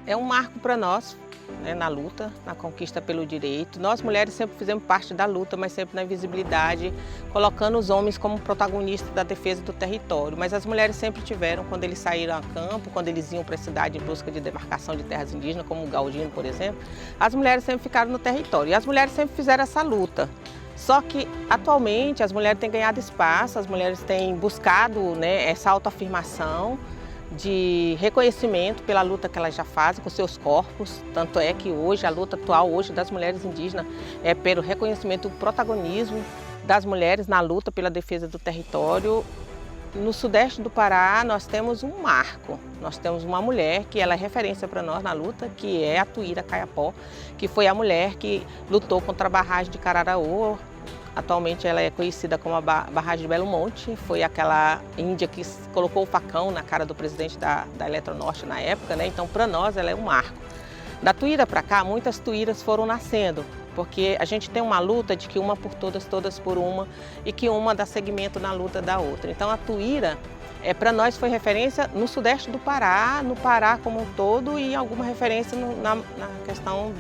É um marco para nós, né, na luta, na conquista pelo direito. Nós mulheres sempre fizemos parte da luta, mas sempre na invisibilidade, colocando os homens como protagonistas da defesa do território. Mas as mulheres sempre tiveram, quando eles saíram a campo, quando eles iam para a cidade em busca de demarcação de terras indígenas, como o Galdino, por exemplo, as mulheres sempre ficaram no território. E as mulheres sempre fizeram essa luta. Só que, atualmente, as mulheres têm ganhado espaço, as mulheres têm buscado, né, essa autoafirmação, de reconhecimento pela luta que elas já fazem com seus corpos. Tanto é que hoje, a luta atual hoje das mulheres indígenas é pelo reconhecimento do protagonismo das mulheres na luta pela defesa do território. No sudeste do Pará, nós temos um marco. Nós temos uma mulher que ela é referência para nós na luta, que é a Tuíra Caiapó, que foi a mulher que lutou contra a barragem de Cararaú. Atualmente ela é conhecida como a barragem de Belo Monte, foi aquela índia que colocou o facão na cara do presidente da Eletronorte na época, né? Então, para nós, ela é um marco. Da Tuíra para cá, muitas Tuíras foram nascendo, porque a gente tem uma luta de que uma por todas, todas por uma, e que uma dá seguimento na luta da outra. Então, a Tuíra, para nós, foi referência no sudeste do Pará, no Pará como um todo, e alguma referência na questão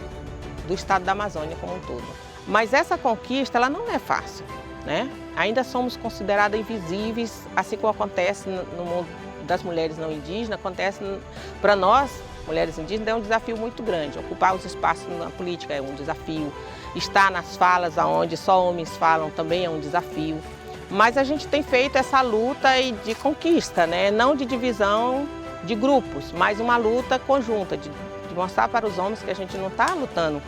do estado da Amazônia como um todo. Mas essa conquista, ela não é fácil, né? Ainda somos consideradas invisíveis, assim como acontece no mundo das mulheres não indígenas, acontece para nós, mulheres indígenas, é um desafio muito grande. Ocupar os espaços na política é um desafio, estar nas falas onde só homens falam também é um desafio. Mas a gente tem feito essa luta de conquista, né? Não de divisão de grupos, mas uma luta conjunta, de mostrar para os homens que a gente não está lutando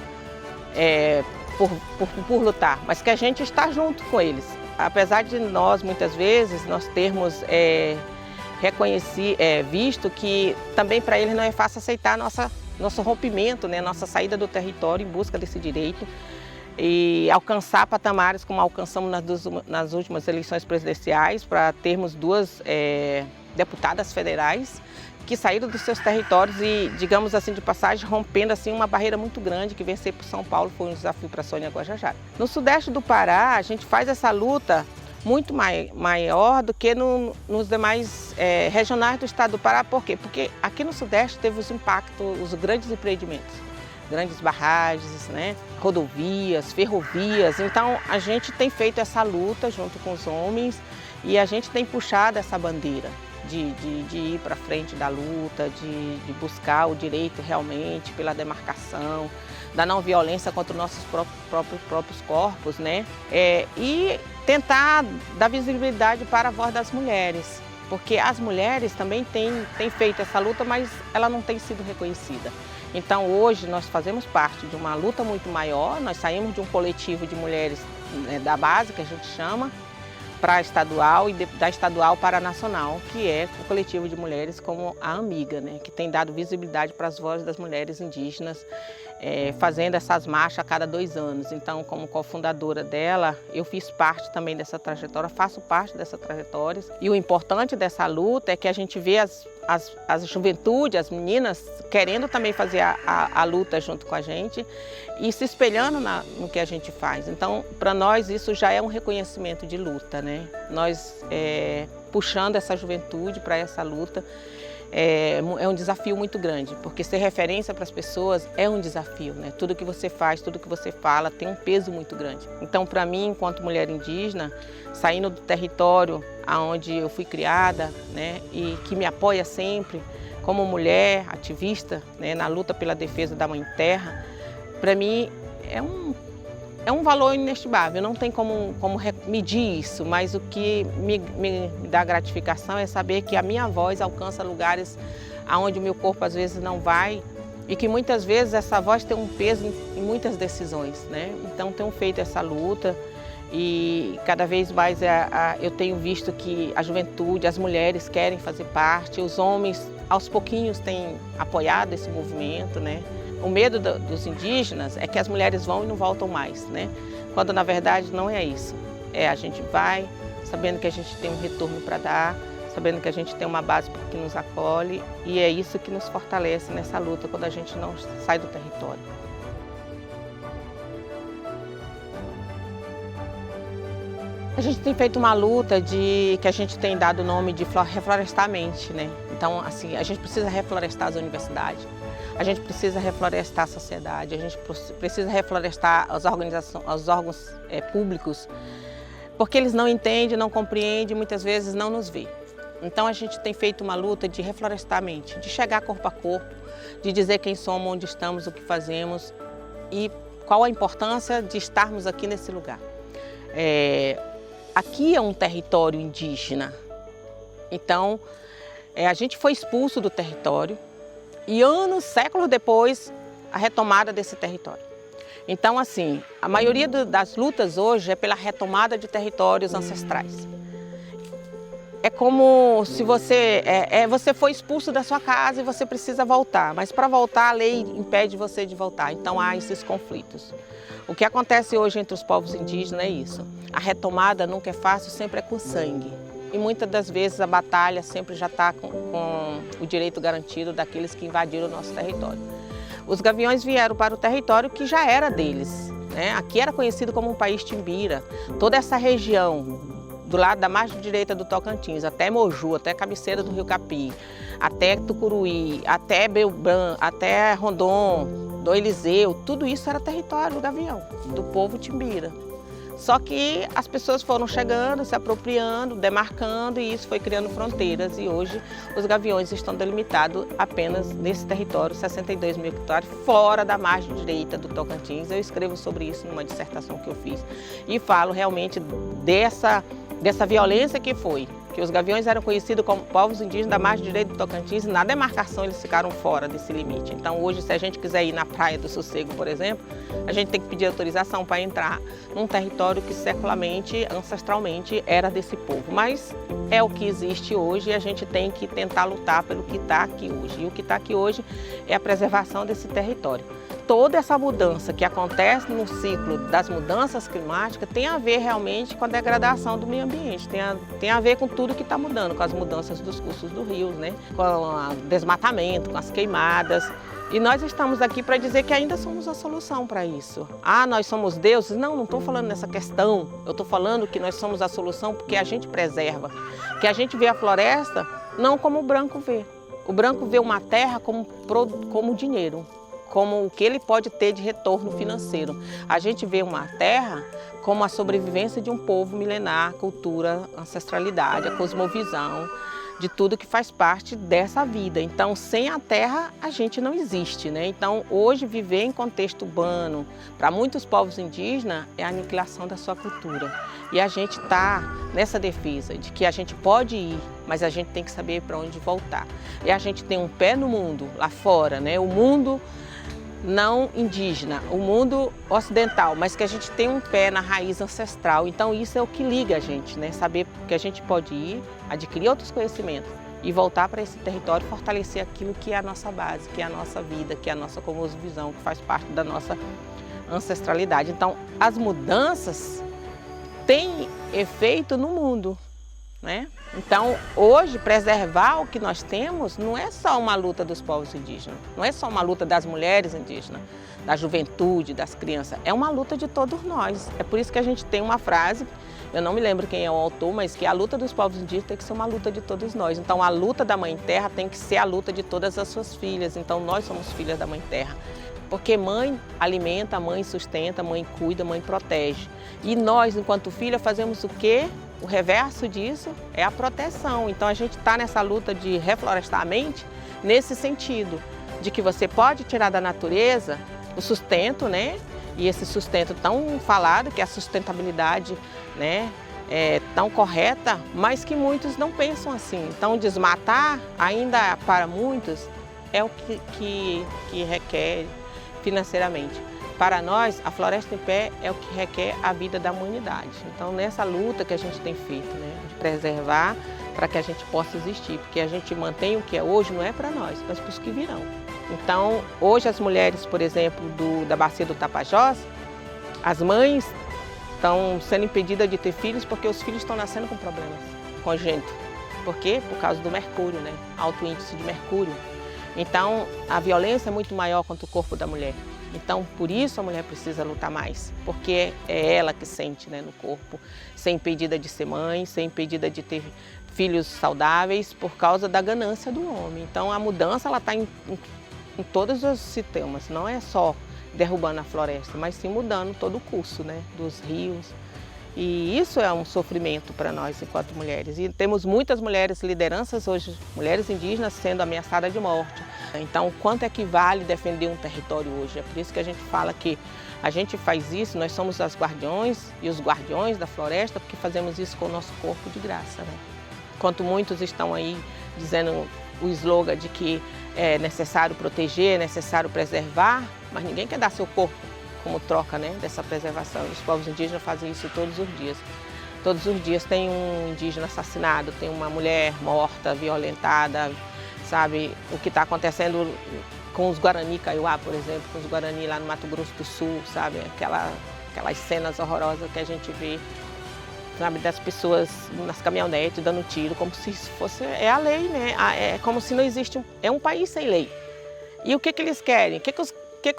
por lutar, mas que a gente está junto com eles. Apesar de nós, muitas vezes, nós termos visto que também para eles não é fácil aceitar nosso rompimento, né, nossa saída do território em busca desse direito e alcançar patamares como alcançamos nas últimas eleições presidenciais, para termos duas deputadas federais que saíram dos seus territórios e, digamos assim, de passagem, rompendo assim uma barreira muito grande, que vencer por São Paulo foi um desafio para a Sônia Guajajara. No sudeste do Pará, a gente faz essa luta muito maior do que nos demais regionais do estado do Pará. Por quê? Porque aqui no sudeste teve os impactos, os grandes empreendimentos, grandes barragens, né, rodovias, ferrovias. Então, a gente tem feito essa luta junto com os homens e a gente tem puxado essa bandeira de ir para frente da luta, de buscar o direito realmente pela demarcação, da não violência contra os nossos próprios corpos, né? E tentar dar visibilidade para a voz das mulheres, porque as mulheres também têm feito essa luta, mas ela não tem sido reconhecida. Então hoje nós fazemos parte de uma luta muito maior, nós saímos de um coletivo de mulheres, né, da base, que a gente chama, para a estadual e da estadual para a nacional, que é o coletivo de mulheres como a Amiga, né, que tem dado visibilidade para as vozes das mulheres indígenas, fazendo essas marchas a cada 2 anos. Então, como cofundadora dela, eu fiz parte também dessa trajetória, faço parte dessa trajetória. E o importante dessa luta é que a gente vê as juventude, as meninas, querendo também fazer a luta junto com a gente e se espelhando no que a gente faz. Então, para nós, isso já é um reconhecimento de luta, né? Nós, puxando essa juventude para essa luta, é um desafio muito grande, porque ser referência para as pessoas é um desafio, né? Tudo que você faz, tudo que você fala tem um peso muito grande. Então, para mim, enquanto mulher indígena, saindo do território onde eu fui criada, né, e que me apoia sempre, como mulher ativista, né, na luta pela defesa da Mãe Terra, para mim é um valor inestimável, não tem como medir isso, mas o que me dá gratificação é saber que a minha voz alcança lugares onde o meu corpo às vezes não vai e que muitas vezes essa voz tem um peso em muitas decisões, né? Então tenho feito essa luta e cada vez mais eu tenho visto que a juventude, as mulheres querem fazer parte, os homens aos pouquinhos têm apoiado esse movimento, né? O medo dos indígenas é que as mulheres vão e não voltam mais, né? Quando na verdade não é isso. A gente vai sabendo que a gente tem um retorno para dar, sabendo que a gente tem uma base que nos acolhe e é isso que nos fortalece nessa luta quando a gente não sai do território. A gente tem feito uma luta que a gente tem dado o nome de reflorestar a mente, né? Então, assim, a gente precisa reflorestar as universidades. a gente precisa reflorestar a sociedade, a gente precisa reflorestar as organizações, os órgãos públicos, porque eles não entendem, não compreendem, muitas vezes não nos vê. Então a gente tem feito uma luta de reflorestar a mente, de chegar corpo a corpo, de dizer quem somos, onde estamos, o que fazemos e qual a importância de estarmos aqui nesse lugar. Aqui é um território indígena, então a gente foi expulso do território e anos, séculos depois, a retomada desse território. Então, assim, a maioria das lutas hoje é pela retomada de territórios ancestrais. É como se você foi expulso da sua casa e você precisa voltar, mas para voltar a lei impede você de voltar, então há esses conflitos. O que acontece hoje entre os povos indígenas é isso. A retomada nunca é fácil, sempre é com sangue. E muitas das vezes a batalha sempre já está com o direito garantido daqueles que invadiram o nosso território. Os gaviões vieram para o território que já era deles, né? Aqui era conhecido como um país timbira. Toda essa região, do lado da margem direita do Tocantins, até Moju, até a cabeceira do Rio Capim, até Tucuruí, até Belbran, até Rondon, do Eliseu, tudo isso era território do gavião, do povo timbira. Só que as pessoas foram chegando, se apropriando, demarcando e isso foi criando fronteiras. E hoje os gaviões estão delimitados apenas nesse território, 62 mil hectares, fora da margem direita do Tocantins. Eu escrevo sobre isso numa dissertação que eu fiz e falo realmente dessa violência que foi. Que os gaviões eram conhecidos como povos indígenas da margem direita do Tocantins e na demarcação eles ficaram fora desse limite. Então hoje, se a gente quiser ir na Praia do Sossego, por exemplo, a gente tem que pedir autorização para entrar num território que secularmente, ancestralmente, era desse povo. Mas é o que existe hoje e a gente tem que tentar lutar pelo que está aqui hoje. E o que está aqui hoje é a preservação desse território. Toda essa mudança que acontece no ciclo das mudanças climáticas tem a ver realmente com a degradação do meio ambiente, tem a ver com tudo que está mudando, com as mudanças dos cursos do rio, né? Com o desmatamento, com as queimadas. E nós estamos aqui para dizer que ainda somos a solução para isso. Ah, nós somos deuses? Não estou falando nessa questão. Eu estou falando que nós somos a solução porque a gente preserva, que a gente vê a floresta não como o branco vê. O branco vê uma terra como dinheiro, como o que ele pode ter de retorno financeiro. A gente vê uma terra como a sobrevivência de um povo milenar, cultura, ancestralidade, a cosmovisão, de tudo que faz parte dessa vida. Então, sem a terra, a gente não existe, né? Então, hoje, viver em contexto urbano, para muitos povos indígenas, é a aniquilação da sua cultura. E a gente está nessa defesa de que a gente pode ir, mas a gente tem que saber para onde voltar. E a gente tem um pé no mundo, lá fora, né? O mundo não indígena, o mundo ocidental, mas que a gente tem um pé na raiz ancestral. Então isso é o que liga a gente, né? Saber que a gente pode ir, adquirir outros conhecimentos e voltar para esse território e fortalecer aquilo que é a nossa base, que é a nossa vida, que é a nossa cosmovisão, que faz parte da nossa ancestralidade. Então as mudanças têm efeito no mundo, né? Então, hoje, preservar o que nós temos não é só uma luta dos povos indígenas, não é só uma luta das mulheres indígenas, da juventude, das crianças, é uma luta de todos nós. É por isso que a gente tem uma frase, eu não me lembro quem é o autor, mas que a luta dos povos indígenas tem que ser uma luta de todos nós. Então, a luta da Mãe Terra tem que ser a luta de todas as suas filhas. Então, nós somos filhas da Mãe Terra. Porque mãe alimenta, mãe sustenta, mãe cuida, mãe protege. E nós, enquanto filha, fazemos o quê? O reverso disso é a proteção. Então a gente está nessa luta de reflorestar a mente nesse sentido, de que você pode tirar da natureza o sustento, né? E esse sustento tão falado, que é a sustentabilidade, né? Tão correta, mas que muitos não pensam assim. Então desmatar, ainda para muitos, é o que requer financeiramente. Para nós, a Floresta em Pé é o que requer a vida da humanidade. Então, nessa luta que a gente tem feito, né, de preservar para que a gente possa existir, porque a gente mantém o que é hoje, não é para nós, mas para os que virão. Então, hoje as mulheres, por exemplo, da bacia do Tapajós, as mães estão sendo impedidas de ter filhos porque os filhos estão nascendo com problemas congênitos. Por quê? Por causa do mercúrio, né? Alto índice de mercúrio. Então, a violência é muito maior contra o corpo da mulher. Então, por isso a mulher precisa lutar mais, porque é ela que sente, né, no corpo, ser impedida de ser mãe, ser impedida de ter filhos saudáveis por causa da ganância do homem. Então, a mudança ela está em todos os sistemas, não é só derrubando a floresta, mas sim mudando todo o curso, né, dos rios. E isso é um sofrimento para nós enquanto mulheres. E temos muitas mulheres lideranças hoje, mulheres indígenas sendo ameaçadas de morte. Então, quanto é que vale defender um território hoje? É por isso que a gente fala que a gente faz isso, nós somos as guardiões e os guardiões da floresta, porque fazemos isso com o nosso corpo de graça, né? Enquanto muitos estão aí dizendo o slogan de que é necessário proteger, é necessário preservar, mas ninguém quer dar seu corpo como troca, né, dessa preservação. Os povos indígenas fazem isso todos os dias. Todos os dias tem um indígena assassinado, tem uma mulher morta, violentada, sabe? O que está acontecendo com os Guarani Kaiowá, por exemplo, com os Guarani lá no Mato Grosso do Sul, sabe? Aquelas cenas horrorosas que a gente vê, sabe, das pessoas nas caminhonetes dando tiro, como se fosse... É a lei, né? É como se não existe... É um país sem lei. E o que eles querem? O que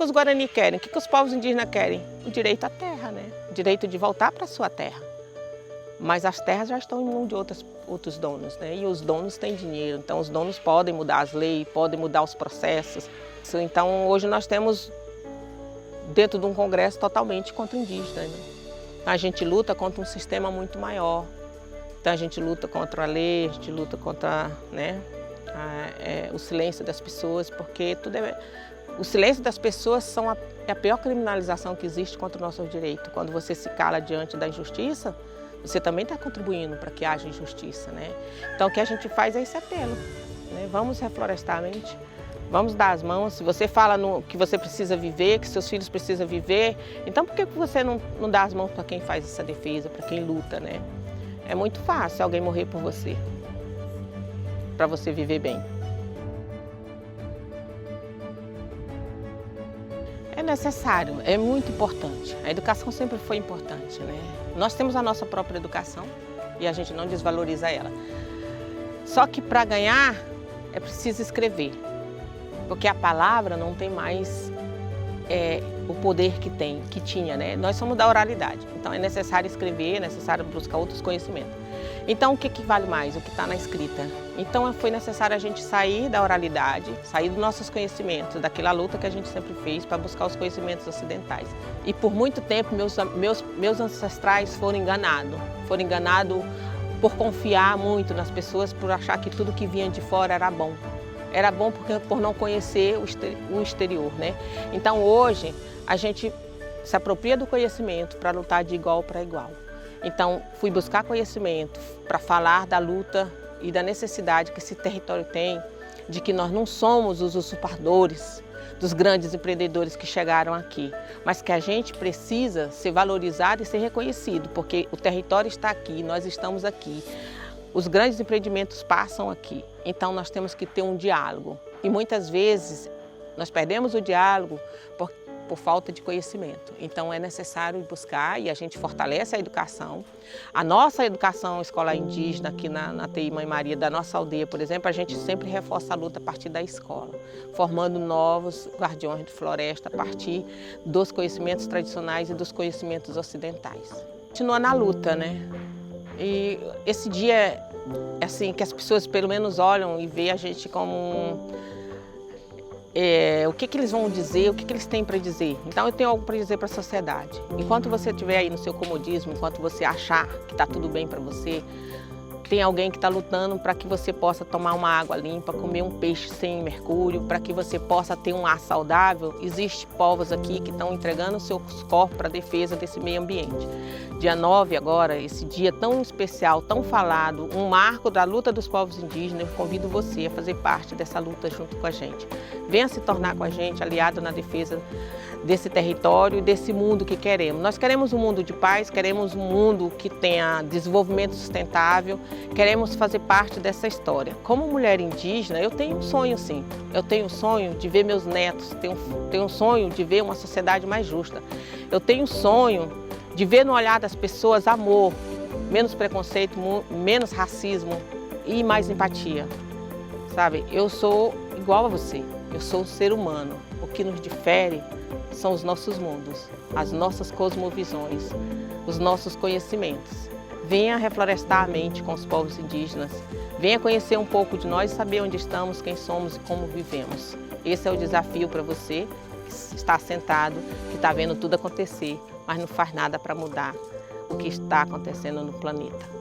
os Guarani querem? O que os povos indígenas querem? O direito à terra, né? O direito de voltar para a sua terra. Mas as terras já estão em mão de outros donos, né? E os donos têm dinheiro, então os donos podem mudar as leis, podem mudar os processos. Então hoje nós temos dentro de um congresso totalmente contra indígenas, né? A gente luta contra um sistema muito maior. Então a gente luta contra a lei, a gente luta contra, né, o silêncio das pessoas, porque tudo o silêncio das pessoas é a pior criminalização que existe contra o nosso direito. Quando você se cala diante da injustiça, você também está contribuindo para que haja injustiça, né? Então o que a gente faz é esse apelo, né? Vamos reflorestar a mente, vamos dar as mãos. Se você fala que você precisa viver, que seus filhos precisam viver, então por que você não dá as mãos para quem faz essa defesa, para quem luta, né? É muito fácil alguém morrer por você, para você viver bem. É necessário, é muito importante. A educação sempre foi importante, né? Nós temos a nossa própria educação e a gente não desvaloriza ela. Só que para ganhar é preciso escrever, porque a palavra não tem mais o poder que tinha, né? Nós somos da oralidade, então é necessário escrever, é necessário buscar outros conhecimentos. Então o que vale mais? O que está na escrita. Então foi necessário a gente sair da oralidade, sair dos nossos conhecimentos, daquela luta que a gente sempre fez para buscar os conhecimentos ocidentais. E por muito tempo meus ancestrais foram enganados por confiar muito nas pessoas, por achar que tudo que vinha de fora era bom. Era bom por não conhecer o exterior, né? Então hoje a gente se apropria do conhecimento para lutar de igual para igual. Então fui buscar conhecimento para falar da luta e da necessidade que esse território tem, de que nós não somos os usurpadores dos grandes empreendedores que chegaram aqui, mas que a gente precisa ser valorizado e ser reconhecido, porque o território está aqui, nós estamos aqui. Os grandes empreendimentos passam aqui, então nós temos que ter um diálogo. E muitas vezes nós perdemos o diálogo por falta de conhecimento. Então é necessário buscar e a gente fortalece a educação. A nossa educação escolar indígena aqui na TI Mãe Maria, da nossa aldeia, por exemplo, a gente sempre reforça a luta a partir da escola, formando novos guardiões de floresta a partir dos conhecimentos tradicionais e dos conhecimentos ocidentais. Continua na luta, né? E esse dia é assim que as pessoas pelo menos olham e veem a gente como o que eles vão dizer, o que eles têm para dizer. Então eu tenho algo para dizer para a sociedade. Enquanto você estiver aí no seu comodismo, enquanto você achar que está tudo bem para você, tem alguém que está lutando para que você possa tomar uma água limpa, comer um peixe sem mercúrio, para que você possa ter um ar saudável. Existem povos aqui que estão entregando seus corpos para a defesa desse meio ambiente. Dia 9 agora, esse dia tão especial, tão falado, um marco da luta dos povos indígenas, eu convido você a fazer parte dessa luta junto com a gente. Venha se tornar com a gente aliado na defesa desse território e desse mundo que queremos. Nós queremos um mundo de paz, queremos um mundo que tenha desenvolvimento sustentável, queremos fazer parte dessa história. Como mulher indígena, eu tenho um sonho sim. Eu tenho um sonho de ver meus netos, tenho um sonho de ver uma sociedade mais justa. Eu tenho um sonho de ver no olhar das pessoas amor, menos preconceito, menos racismo e mais empatia. Sabe, eu sou igual a você, eu sou um ser humano. O que nos difere são os nossos mundos, as nossas cosmovisões, os nossos conhecimentos. Venha reflorestar a mente com os povos indígenas, venha conhecer um pouco de nós e saber onde estamos, quem somos e como vivemos. Esse é o desafio para você que está sentado, que está vendo tudo acontecer, mas não faz nada para mudar o que está acontecendo no planeta.